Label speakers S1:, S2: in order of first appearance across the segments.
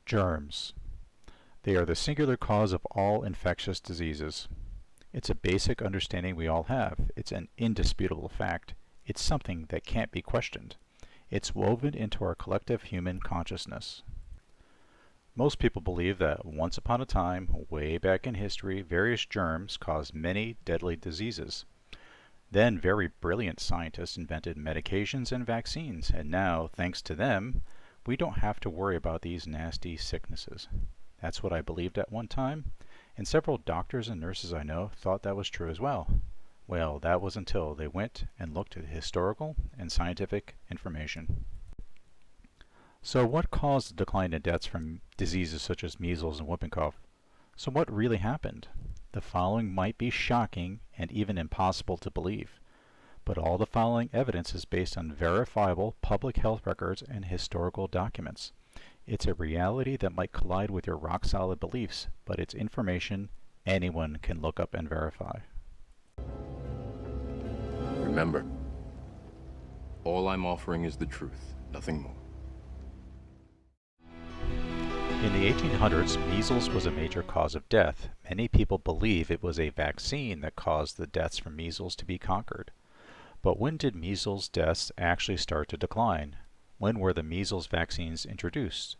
S1: Germs. They are the singular cause of all infectious diseases. It's a basic understanding we all have. It's an indisputable fact. It's something that can't be questioned. It's woven into our collective human consciousness. Most people believe that once upon a time, way back in history, various germs caused many deadly diseases. Then very brilliant scientists invented medications and vaccines, and now, thanks to them, we don't have to worry about these nasty sicknesses. That's what I believed at one time, and several doctors and nurses I know thought that was true as well. Well, that was until they went and looked at historical and scientific information. So what caused the decline in deaths from diseases such as measles and whooping cough? So what really happened? The following might be shocking and even impossible to believe, but all the following evidence is based on verifiable public health records and historical documents. It's a reality that might collide with your rock-solid beliefs, but it's information anyone can look up and verify.
S2: Remember, all I'm offering is the truth, nothing more.
S1: In the 1800s, measles was a major cause of death. Many people believe it was a vaccine that caused the deaths from measles to be conquered. But when did measles deaths actually start to decline? When were the measles vaccines introduced?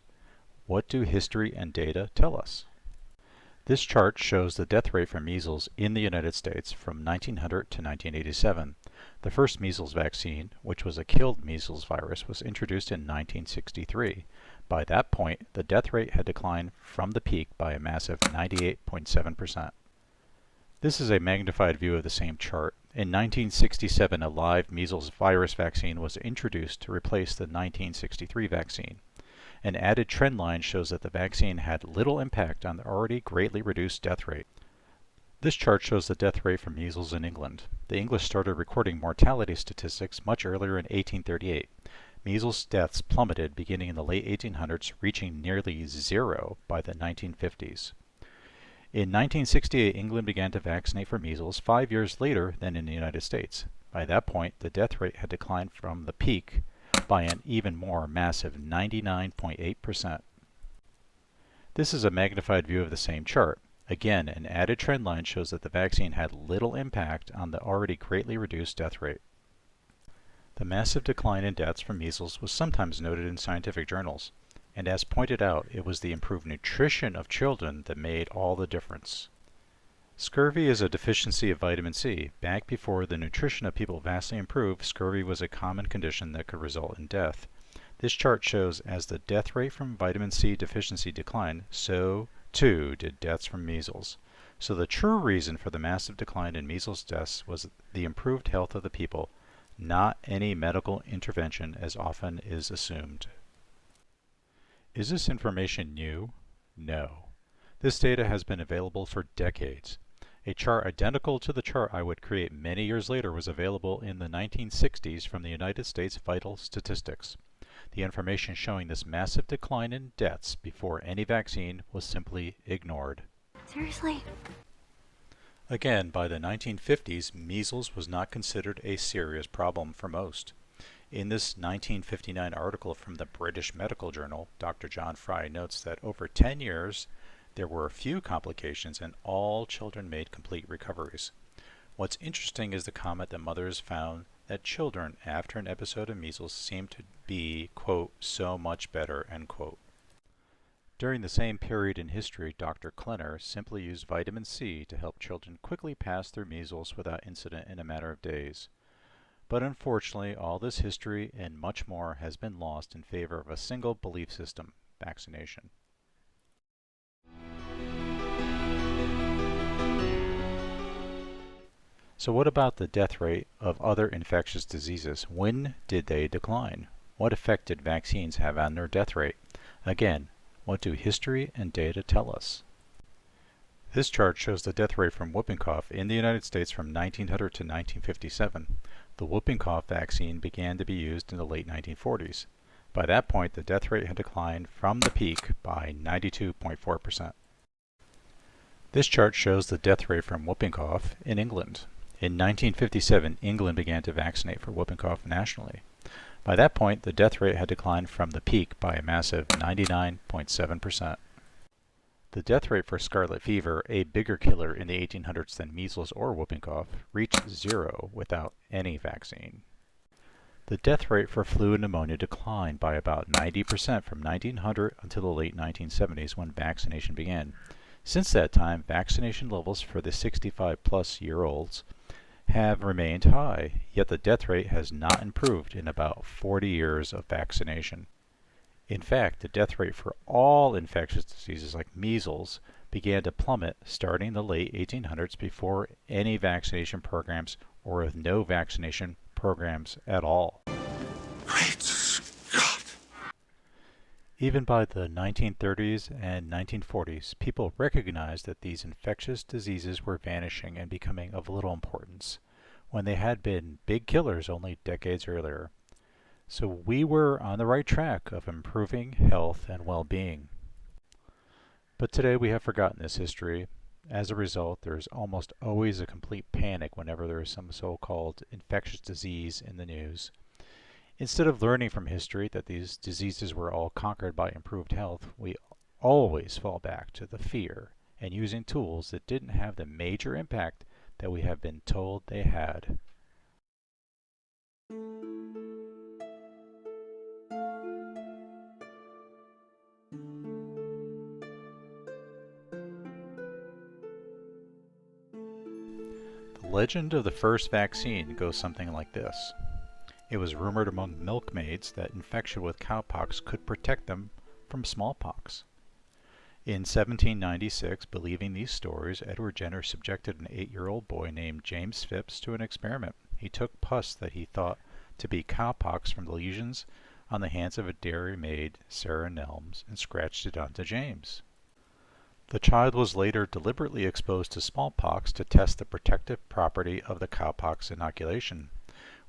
S1: What do history and data tell us? This chart shows the death rate for measles in the United States from 1900 to 1987. The first measles vaccine, which was a killed measles virus, was introduced in 1963. By that point, the death rate had declined from the peak by a massive 98.7%. This is a magnified view of the same chart. In 1967, a live measles virus vaccine was introduced to replace the 1963 vaccine. An added trend line shows that the vaccine had little impact on the already greatly reduced death rate. This chart shows the death rate for measles in England. The English started recording mortality statistics much earlier in 1838. Measles deaths plummeted beginning in the late 1800s, reaching nearly zero by the 1950s. In 1968, England began to vaccinate for measles 5 years later than in the United States. By that point, the death rate had declined from the peak by an even more massive 99.8%. This is a magnified view of the same chart. Again, an added trend line shows that the vaccine had little impact on the already greatly reduced death rate. The massive decline in deaths from measles was sometimes noted in scientific journals, and as pointed out, it was the improved nutrition of children that made all the difference. Scurvy is a deficiency of vitamin C. Back before the nutrition of people vastly improved, scurvy was a common condition that could result in death. This chart shows as the death rate from vitamin C deficiency declined, so too did deaths from measles. So the true reason for the massive decline in measles deaths was the improved health of the people, not any medical intervention as often is assumed. Is this information new? No. This data has been available for decades. A chart identical to the chart I would create many years later was available in the 1960s from the United States Vital Statistics. The information showing this massive decline in deaths before any vaccine was simply ignored.
S3: Seriously?
S1: Again, by the 1950s, measles was not considered a serious problem for most. In this 1959 article from the British Medical Journal, Dr. John Fry notes that over 10 years, there were few complications and all children made complete recoveries. What's interesting is the comment that mothers found that children after an episode of measles seemed to be, quote, so much better, end quote. During the same period in history, Dr. Klenner simply used vitamin C to help children quickly pass through measles without incident in a matter of days. But unfortunately, all this history and much more has been lost in favor of a single belief system, vaccination. So what about the death rate of other infectious diseases? When did they decline? What effect did vaccines have on their death rate? Again, what do history and data tell us? This chart shows the death rate from whooping cough in the United States from 1900 to 1957. The whooping cough vaccine began to be used in the late 1940s. By that point, the death rate had declined from the peak by 92.4%. This chart shows the death rate from whooping cough in England. In 1957, England began to vaccinate for whooping cough nationally. By that point, the death rate had declined from the peak by a massive 99.7%. The death rate for scarlet fever, a bigger killer in the 1800s than measles or whooping cough, reached zero without any vaccine. The death rate for flu and pneumonia declined by about 90% from 1900 until the late 1970s when vaccination began. Since that time, vaccination levels for the 65-plus-year-olds have remained high, yet the death rate has not improved in about 40 years of vaccination. In fact, the death rate for all infectious diseases like measles began to plummet starting in the late 1800s before any vaccination programs or with no vaccination programs at all.
S3: Great Scott!
S1: Even by the 1930s and 1940s, people recognized that these infectious diseases were vanishing and becoming of little importance, when they had been big killers only decades earlier. So we were on the right track of improving health and well-being. But today we have forgotten this history. As a result, there is almost always a complete panic whenever there is some so-called infectious disease in the news. Instead of learning from history that these diseases were all conquered by improved health, we always fall back to the fear and using tools that didn't have the major impact that we have been told they had. The legend of the first vaccine goes something like this. It was rumored among milkmaids that infection with cowpox could protect them from smallpox. In 1796, believing these stories, Edward Jenner subjected an 8-year-old boy named James Phipps to an experiment. He took pus that he thought to be cowpox from the lesions on the hands of a dairymaid, Sarah Nelms, and scratched it onto James. The child was later deliberately exposed to smallpox to test the protective property of the cowpox inoculation.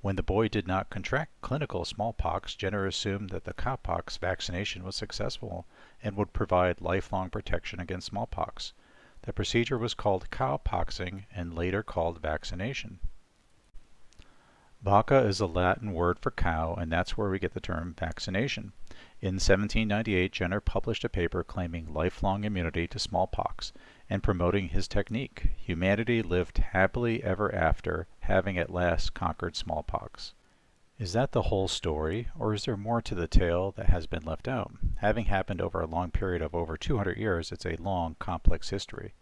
S1: When the boy did not contract clinical smallpox, Jenner assumed that the cowpox vaccination was successful and would provide lifelong protection against smallpox. The procedure was called cowpoxing and later called vaccination. Vacca is a Latin word for cow, and that's where we get the term vaccination. In 1798, Jenner published a paper claiming lifelong immunity to smallpox and promoting his technique. Humanity lived happily ever after, having at last conquered smallpox. Is that the whole story, or is there more to the tale that has been left out? Having happened over a long period of over 200 years, it's a long, complex history.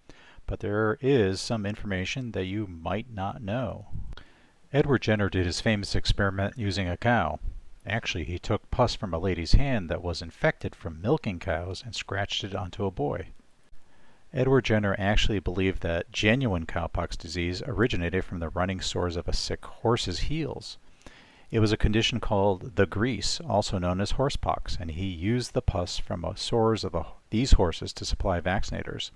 S1: But there is some information that you might not know. Edward Jenner did his famous experiment using a cow. Actually, he took pus from a lady's hand that was infected from milking cows and scratched it onto a boy. Edward Jenner actually believed that genuine cowpox disease originated from the running sores of a sick horse's heels. It was a condition called the grease, also known as horsepox, and he used the pus from the sores of these horses to supply vaccinators.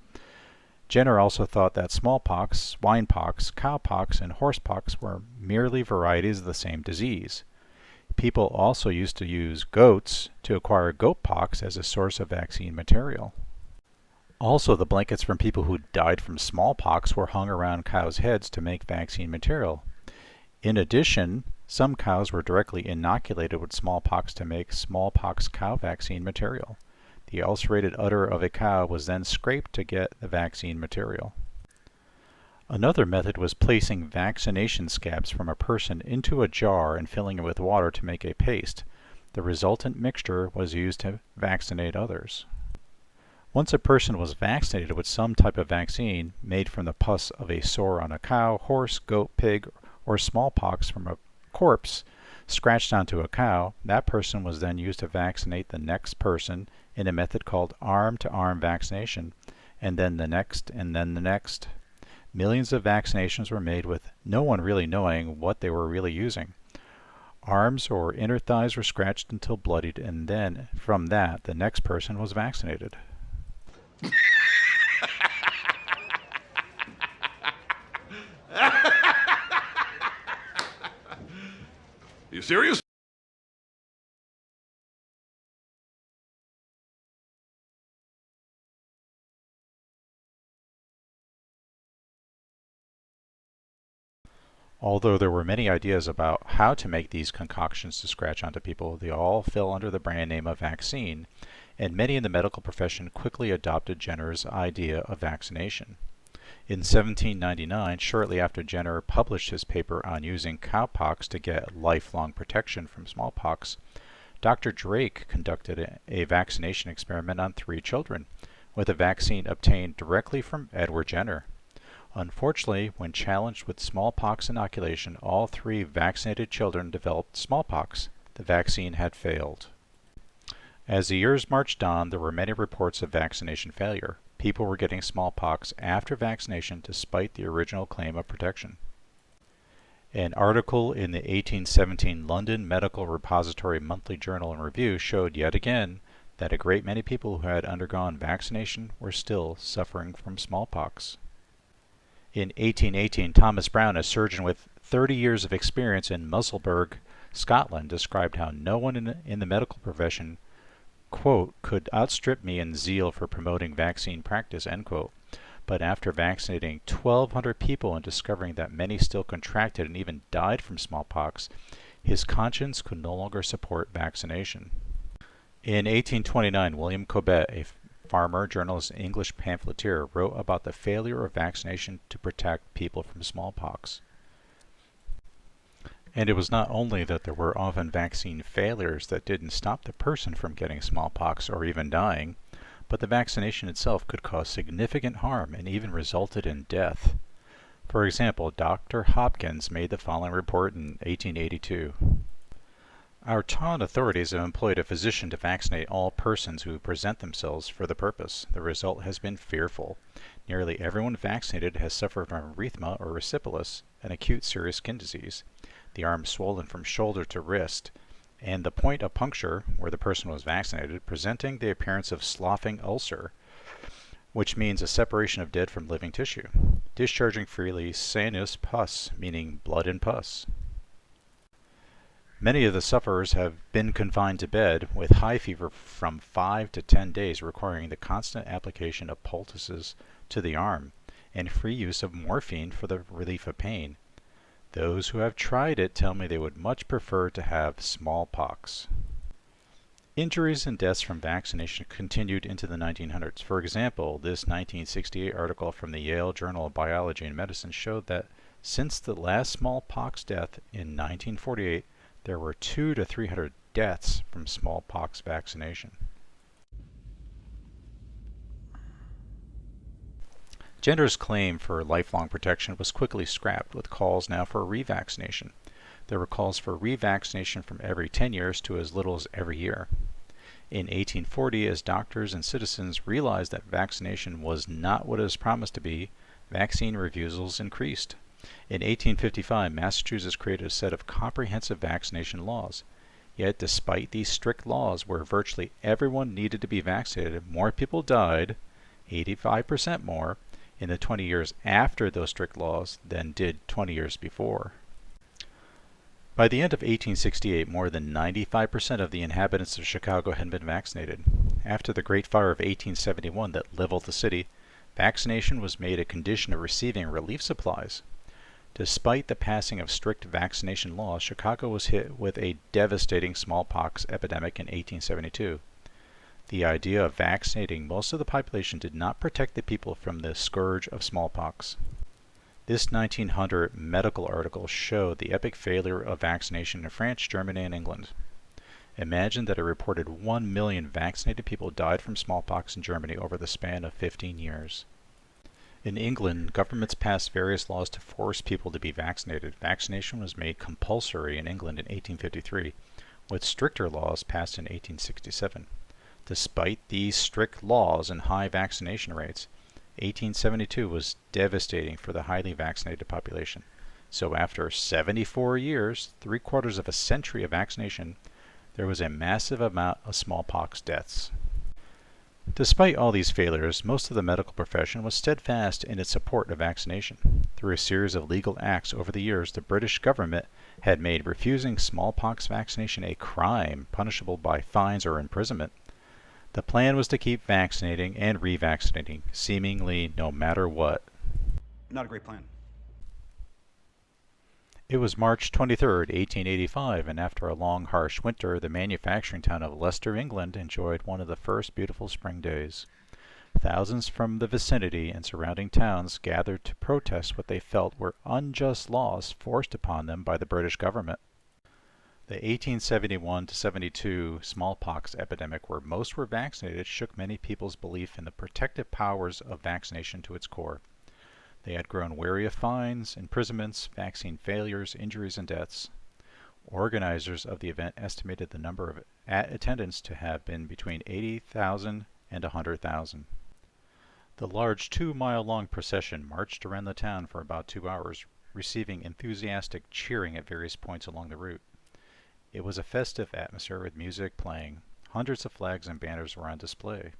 S1: Jenner also thought that smallpox, swinepox, cowpox, and horsepox were merely varieties of the same disease. People also used to use goats to acquire goat pox as a source of vaccine material. Also, the blankets from people who died from smallpox were hung around cows' heads to make vaccine material. In addition, some cows were directly inoculated with smallpox to make smallpox cow vaccine material. The ulcerated udder of a cow was then scraped to get the vaccine material. Another method was placing vaccination scabs from a person into a jar and filling it with water to make a paste. The resultant mixture was used to vaccinate others. Once a person was vaccinated with some type of vaccine made from the pus of a sore on a cow, horse, goat, pig, or smallpox from a corpse scratched onto a cow, that person was then used to vaccinate the next person in a method called arm-to-arm vaccination, and then the next, and then the next. Millions of vaccinations were made with no one really knowing what they were really using. Arms or inner thighs were scratched until bloodied, and then, from that, the next person was vaccinated.
S3: You serious?
S1: Although there were many ideas about how to make these concoctions to scratch onto people, they all fell under the brand name of vaccine, and many in the medical profession quickly adopted Jenner's idea of vaccination. In 1799, shortly after Jenner published his paper on using cowpox to get lifelong protection from smallpox, Dr. Drake conducted a vaccination experiment on 3 children, with a vaccine obtained directly from Edward Jenner. Unfortunately, when challenged with smallpox inoculation, all 3 vaccinated children developed smallpox. The vaccine had failed. As the years marched on, there were many reports of vaccination failure. People were getting smallpox after vaccination despite the original claim of protection. An article in the 1817 London Medical Repository Monthly Journal and Review showed yet again that a great many people who had undergone vaccination were still suffering from smallpox. In 1818, Thomas Brown, a surgeon with 30 years of experience in Musselburgh, Scotland, described how no one in the medical profession, quote, could outstrip me in zeal for promoting vaccine practice, end quote. But after vaccinating 1,200 people and discovering that many still contracted and even died from smallpox, his conscience could no longer support vaccination. In 1829, William Cobbett, a farmer, journalist, and English pamphleteer, wrote about the failure of vaccination to protect people from smallpox. And it was not only that there were often vaccine failures that didn't stop the person from getting smallpox or even dying, but the vaccination itself could cause significant harm and even resulted in death. For example, Dr. Hopkins made the following report in 1882. Our town authorities have employed a physician to vaccinate all persons who present themselves for the purpose. The result has been fearful. Nearly everyone vaccinated has suffered from erythema or erysipelas, an acute serious skin disease, the arm swollen from shoulder to wrist, and the point of puncture, where the person was vaccinated, presenting the appearance of sloughing ulcer, which means a separation of dead from living tissue, discharging freely sanus pus, meaning blood and pus. Many of the sufferers have been confined to bed with high fever from 5 to 10 days, requiring the constant application of poultices to the arm and free use of morphine for the relief of pain. Those who have tried it tell me they would much prefer to have smallpox. Injuries and deaths from vaccination continued into the 1900s. For example, this 1968 article from the Yale Journal of Biology and Medicine showed that since the last smallpox death in 1948, there were 200 to 300 deaths from smallpox vaccination. Jenner's claim for lifelong protection was quickly scrapped, with calls now for revaccination. There were calls for revaccination from every 10 years to as little as every year. In 1840, as doctors and citizens realized that vaccination was not what it was promised to be, vaccine refusals increased. In 1855, Massachusetts created a set of comprehensive vaccination laws. Yet, despite these strict laws where virtually everyone needed to be vaccinated, more people died, 85% more, in the 20 years after those strict laws than did 20 years before. By the end of 1868, more than 95% of the inhabitants of Chicago had been vaccinated. After the Great Fire of 1871 that leveled the city, vaccination was made a condition of receiving relief supplies. Despite the passing of strict vaccination laws, Chicago was hit with a devastating smallpox epidemic in 1872. The idea of vaccinating most of the population did not protect the people from the scourge of smallpox. This 1900 medical article showed the epic failure of vaccination in France, Germany, and England. Imagine that a reported 1 million vaccinated people died from smallpox in Germany over the span of 15 years. In England, governments passed various laws to force people to be vaccinated. Vaccination was made compulsory in England in 1853, with stricter laws passed in 1867. Despite these strict laws and high vaccination rates, 1872 was devastating for the highly vaccinated population. So after 74 years, 3/4 of a century of vaccination, there was a massive amount of smallpox deaths. Despite all these failures, most of the medical profession was steadfast in its support of vaccination. Through a series of legal acts over the years, the British government had made refusing smallpox vaccination a crime punishable by fines or imprisonment. The plan was to keep vaccinating and revaccinating, seemingly no matter what.
S4: Not a great plan.
S1: It was March 23rd, 1885, and after a long, harsh winter, the manufacturing town of Leicester, England, enjoyed one of the first beautiful spring days. Thousands from the vicinity and surrounding towns gathered to protest what they felt were unjust laws forced upon them by the British government. The 1871-72 smallpox epidemic, where most were vaccinated, shook many people's belief in the protective powers of vaccination to its core. They had grown weary of fines, imprisonments, vaccine failures, injuries, and deaths. Organizers of the event estimated the number of attendants to have been between 80,000 and 100,000. The large 2-mile-long procession marched around the town for about 2 hours, receiving enthusiastic cheering at various points along the route. It was a festive atmosphere with music playing. Hundreds of flags and banners were on display.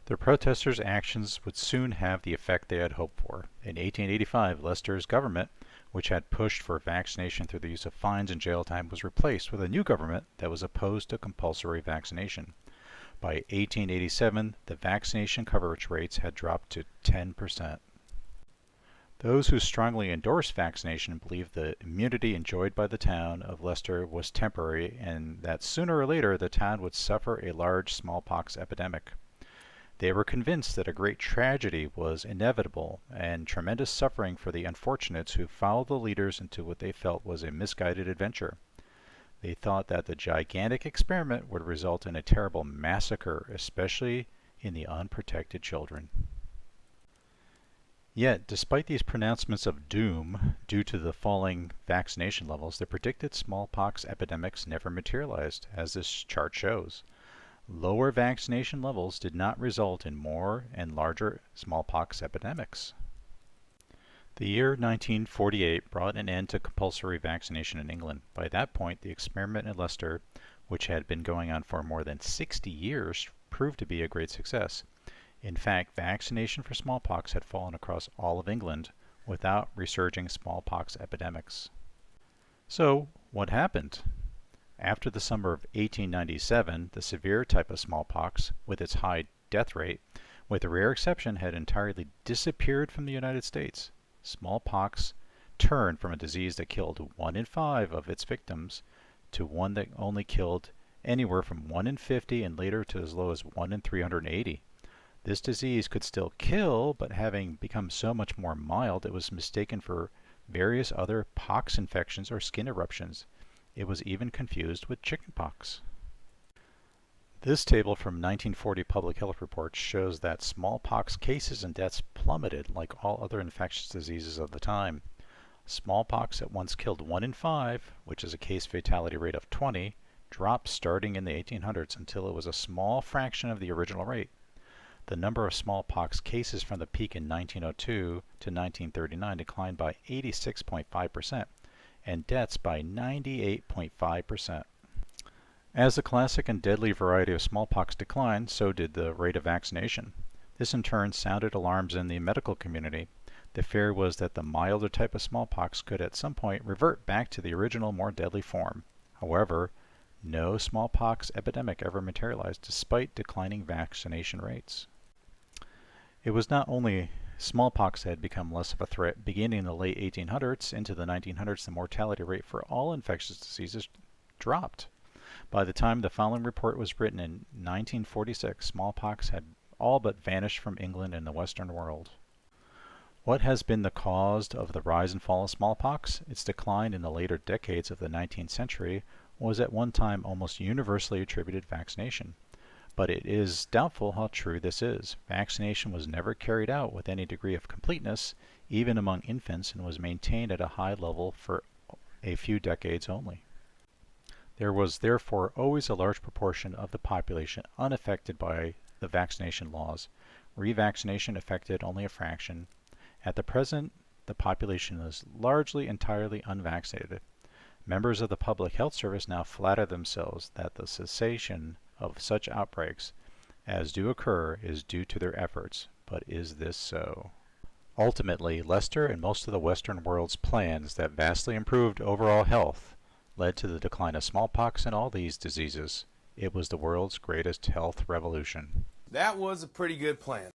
S1: The protesters' actions would soon have the effect they had hoped for. In 1885, Leicester's government, which had pushed for vaccination through the use of fines and jail time, was replaced with a new government that was opposed to compulsory vaccination. By 1887, the vaccination coverage rates had dropped to 10%. Those who strongly endorsed vaccination believed the immunity enjoyed by the town of Leicester was temporary and that sooner or later the town would suffer a large smallpox epidemic. They were convinced that a great tragedy was inevitable and tremendous suffering for the unfortunates who followed the leaders into what they felt was a misguided adventure. They thought that the gigantic experiment would result in a terrible massacre, especially in the unprotected children. Yet, despite these pronouncements of doom due to the falling vaccination levels, the predicted smallpox epidemics never materialized, as this chart shows. Lower vaccination levels did not result in more and larger smallpox epidemics. The year 1948 brought an end to compulsory vaccination in England. By that point, the experiment in Leicester, which had been going on for more than 60 years, proved to be a great success. In fact, vaccination for smallpox had fallen across all of England without resurging smallpox epidemics. So, what happened? After the summer of 1897, the severe type of smallpox, with its high death rate, with a rare exception, had entirely disappeared from the United States. Smallpox turned from a disease that killed 1 in 5 of its victims to one that only killed anywhere from 1 in 50 and later to as low as 1 in 380. This disease could still kill, but having become so much more mild, it was mistaken for various other pox infections or skin eruptions. It was even confused with chickenpox. This table from 1940 public health reports shows that smallpox cases and deaths plummeted like all other infectious diseases of the time. Smallpox that once killed 1 in 5, which is a case fatality rate of 20, dropped starting in the 1800s until it was a small fraction of the original rate. The number of smallpox cases from the peak in 1902 to 1939 declined by 86.5%, and deaths by 98.5%. As the classic and deadly variety of smallpox declined, so did the rate of vaccination. This in turn sounded alarms in the medical community. The fear was that the milder type of smallpox could at some point revert back to the original, more deadly form. However, no smallpox epidemic ever materialized despite declining vaccination rates. It was not only smallpox that had become less of a threat. Beginning in the late 1800s into the 1900s, the mortality rate for all infectious diseases dropped. By the time the following report was written in 1946, smallpox had all but vanished from England and the Western world. What has been the cause of the rise and fall of smallpox? Its decline in the later decades of the 19th century was at one time almost universally attributed to vaccination. But it is doubtful how true this is. Vaccination was never carried out with any degree of completeness, even among infants, and was maintained at a high level for a few decades only. There was therefore always a large proportion of the population unaffected by the vaccination laws. Revaccination affected only a fraction. At the present, the population is largely entirely unvaccinated. Members of the Public Health Service now flatter themselves that the cessation of such outbreaks as do occur is due to their efforts. But is this so? Ultimately, Leicester and most of the Western world's plans that vastly improved overall health led to the decline of smallpox and all these diseases. It was the world's greatest health revolution.
S4: That was a pretty good plan.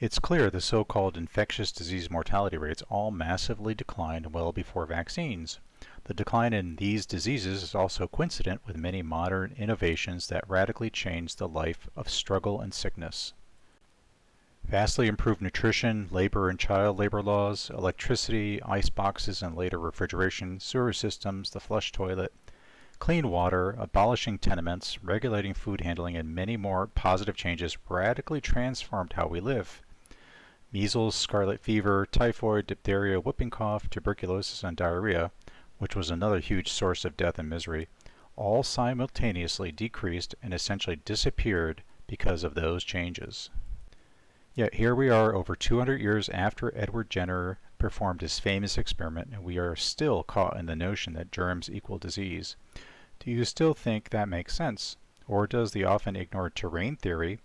S1: It's clear the so-called infectious disease mortality rates all massively declined well before vaccines. The decline in these diseases is also coincident with many modern innovations that radically changed the life of struggle and sickness. Vastly improved nutrition, labor and child labor laws, electricity, ice boxes and later refrigeration, sewer systems, the flush toilet, clean water, abolishing tenements, regulating food handling, and many more positive changes radically transformed how we live. Measles, scarlet fever, typhoid, diphtheria, whooping cough, tuberculosis, and diarrhea, which was another huge source of death and misery, all simultaneously decreased and essentially disappeared because of those changes. Yet here we are over 200 years after Edward Jenner performed his famous experiment, and we are still caught in the notion that germs equal disease. Do you still think that makes sense? Or does the often ignored terrain theory,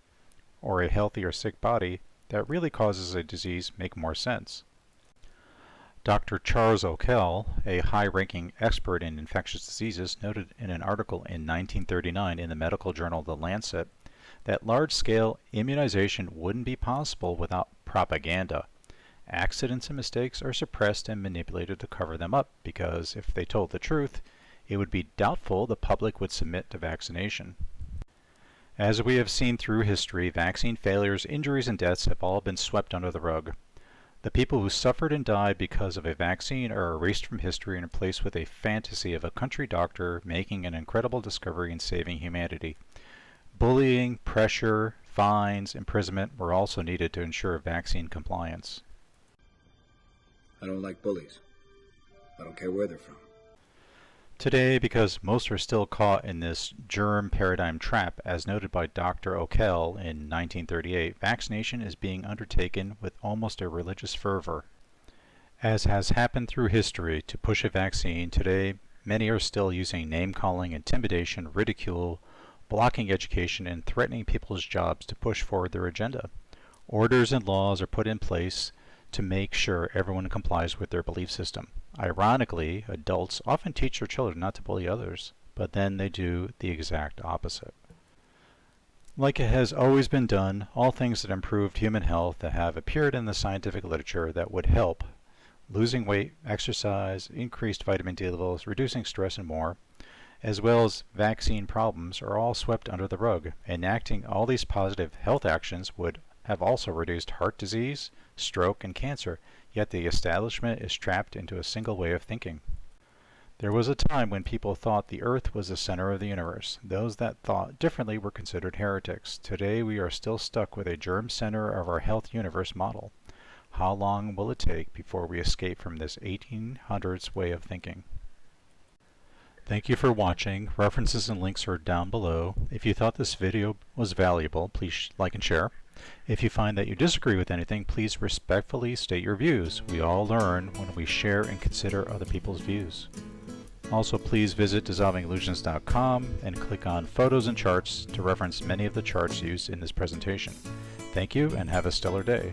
S1: or a healthy or sick body that really causes a disease, make more sense? Dr. Charles O'Kell, a high-ranking expert in infectious diseases, noted in an article in 1939 in the medical journal The Lancet that large-scale immunization wouldn't be possible without propaganda. Accidents and mistakes are suppressed and manipulated to cover them up because if they told the truth, it would be doubtful the public would submit to vaccination. As we have seen through history, vaccine failures, injuries, and deaths have all been swept under the rug. The people who suffered and died because of a vaccine are erased from history and replaced with a fantasy of a country doctor making an incredible discovery and saving humanity. Bullying, pressure, fines, imprisonment were also needed to ensure vaccine compliance.
S5: I don't like bullies. I don't care where they're from.
S1: Today, because most are still caught in this germ paradigm trap, as noted by Dr. O'Kell in 1938, vaccination is being undertaken with almost a religious fervor. As has happened through history, to push a vaccine, today many are still using name-calling, intimidation, ridicule, blocking education, and threatening people's jobs to push forward their agenda. Orders and laws are put in place to make sure everyone complies with their belief system. Ironically, adults often teach their children not to bully others, but then they do the exact opposite. Like it has always been done, all things that improved human health that have appeared in the scientific literature that would help, losing weight, exercise, increased vitamin D levels, reducing stress, and more, as well as vaccine problems, are all swept under the rug. Enacting all these positive health actions would have also reduced heart disease, stroke, and cancer, yet the establishment is trapped into a single way of thinking. There was a time when people thought the earth was the center of the universe. Those that thought differently were considered heretics. Today we are still stuck with a germ center of our health universe model. How long will it take before we escape from this 1800s way of thinking? Thank you for watching. References and links are down below. If you thought this video was valuable, please like and share. If you find that you disagree with anything, please respectfully state your views. We all learn when we share and consider other people's views. Also, please visit dissolvingillusions.com and click on Photos and Charts to reference many of the charts used in this presentation. Thank you and have a stellar day.